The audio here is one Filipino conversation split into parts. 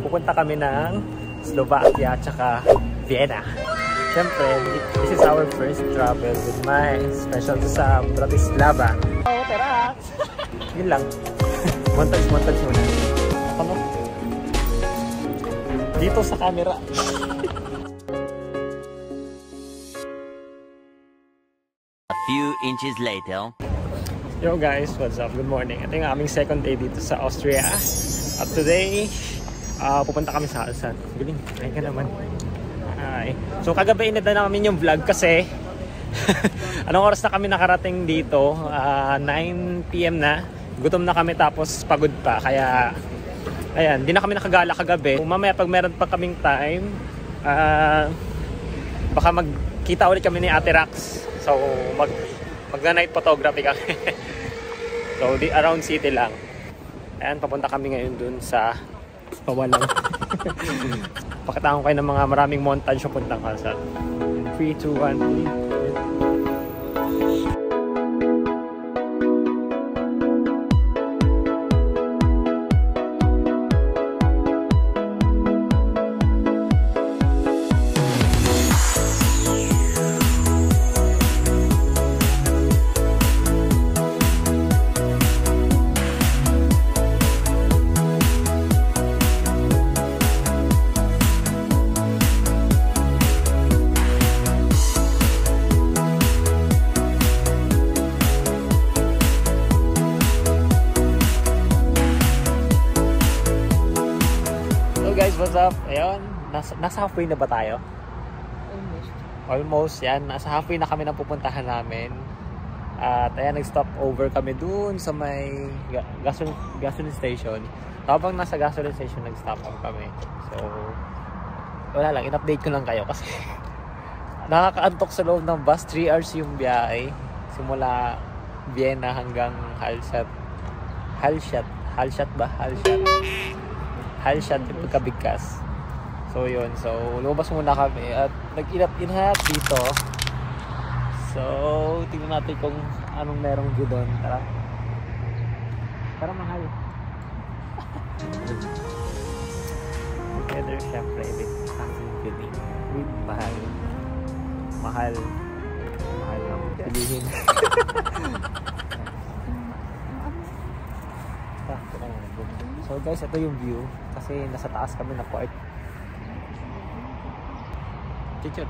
pupunta kami ng Slovakia tsaka Vienna. Siyempre, this is our first travel with my special sa Bratislava. Oh, tara! Yun lang. Montage muna. Ano? Dito sa camera. A few inches later. Yo guys, what's up? Good morning. Ito yung aming second day dito sa Austria. At today, pupunta kami sa Alsan. Galing, ay ka naman. Ay. So kagabi inad na namin yung vlog kasi anong oras na kami nakarating dito? 9 PM na. Gutom na kami tapos pagod pa. Kaya, ayan, di na kami nakagala kagabi. Mamaya pag meron pa kaming time, baka magkita ulit kami ni Ate Rax. So mag-night photography kami. So around city lang. Ayan, papunta kami ngayon dun sa Pawalang. Pakita ko kayo ng mga maraming montage sa puntang Alsan. 3, 2, 1, what's up? Ayun, nasa halfway na ba tayo? Almost, yan. Nasa halfway na kami na pupuntahan namin. At ayan, nag-stop over kami dun sa may gasoline station. Habang nasa gasoline station, nag-stop kami. So, wala lang, in-update ko lang kayo kasi nakakaantok sa loob ng bus. 3 hours yung biyahe. Simula Vienna hanggang Hallstatt ba? Hallstatt yung pagkabigkas. So yun, so lumabas muna kami at nag-inhat dito. So tingnan natin kung anong merong view doon. Tara mahal. Together syempre with something feeling with mahal lang pilihin. So guys, ito yung view kasi nasa taas kami na part. Picture.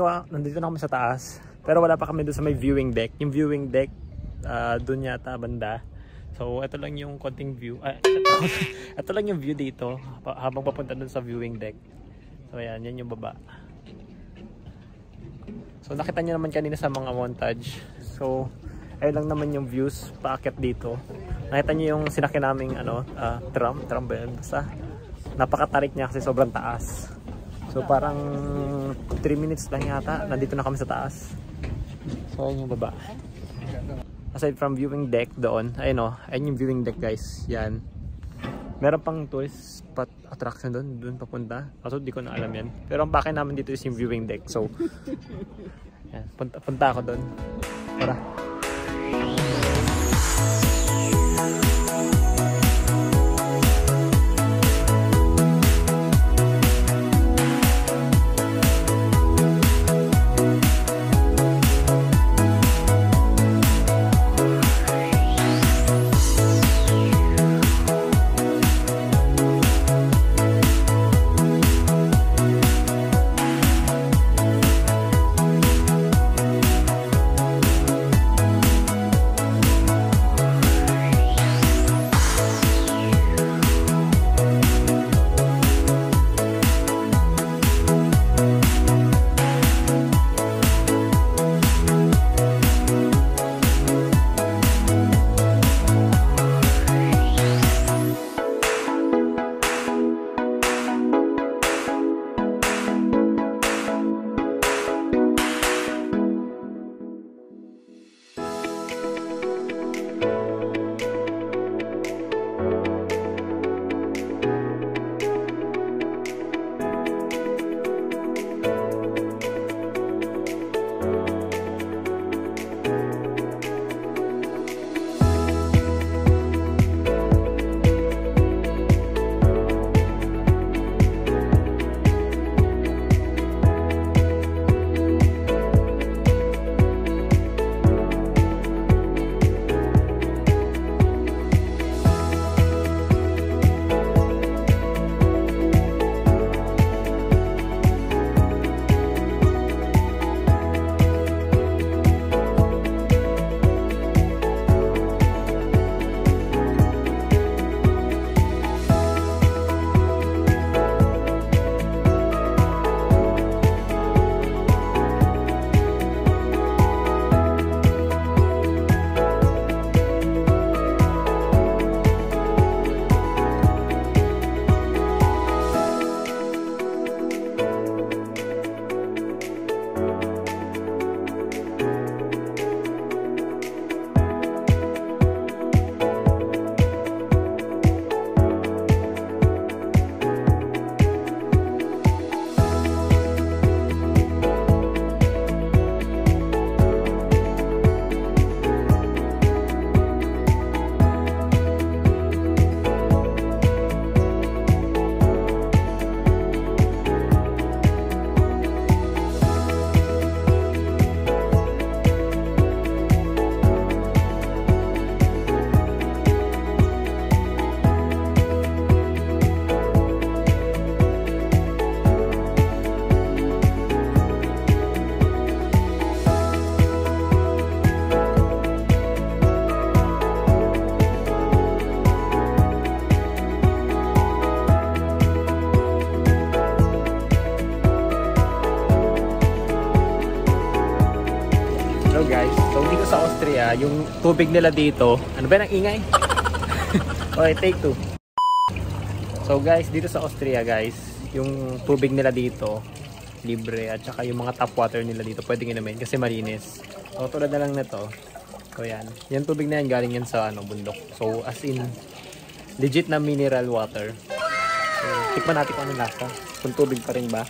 nandito na kami sa taas. Pero wala pa kami doon sa may viewing deck. Yung viewing deck, doon yata banda. So, ito lang yung konting view. Ito lang yung view dito habang papunta doon sa viewing deck. So, ayan. Yan yung baba. So, nakita nyo naman kanina sa mga montage. So, ayun lang naman yung views paakyat dito. Nakita nyo yung sinakyan naming tram ba yun? Basta napakatarik niya kasi sobrang taas. So parang 3 minutes lang yata nandito na kami sa taas. So ayun yung baba. Aside from viewing deck doon, ayun yung viewing deck guys. Yan. Meron pang tourist spot attraction doon papunta. Kaso di ko na alam yan. Pero ang bakin namin dito is yung viewing deck. So yan, punta ako doon. Tara. Sa Austria, yung tubig nila dito, ano ba yung ingay? Okay, take 2. So guys, dito sa Austria guys, yung tubig nila dito, libre at saka yung mga tap water nila dito, pwedeng inumin kasi malinis. So tulad na lang nito. So yan, yung tubig na yan galing yan sa bundok. So as in, legit na mineral water. So tikman natin kung ano lasa. Kung tubig pa rin ba?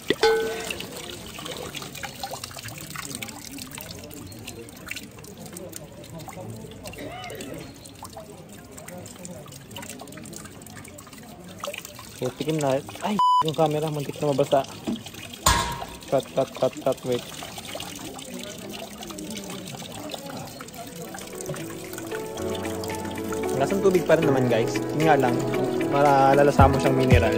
So, tikim na. Ay, yung camera, muntik na mabasa. Cut, wait. Lasang tubig pa rin naman guys. Yun nga lang, malalasa mo siyang mineral.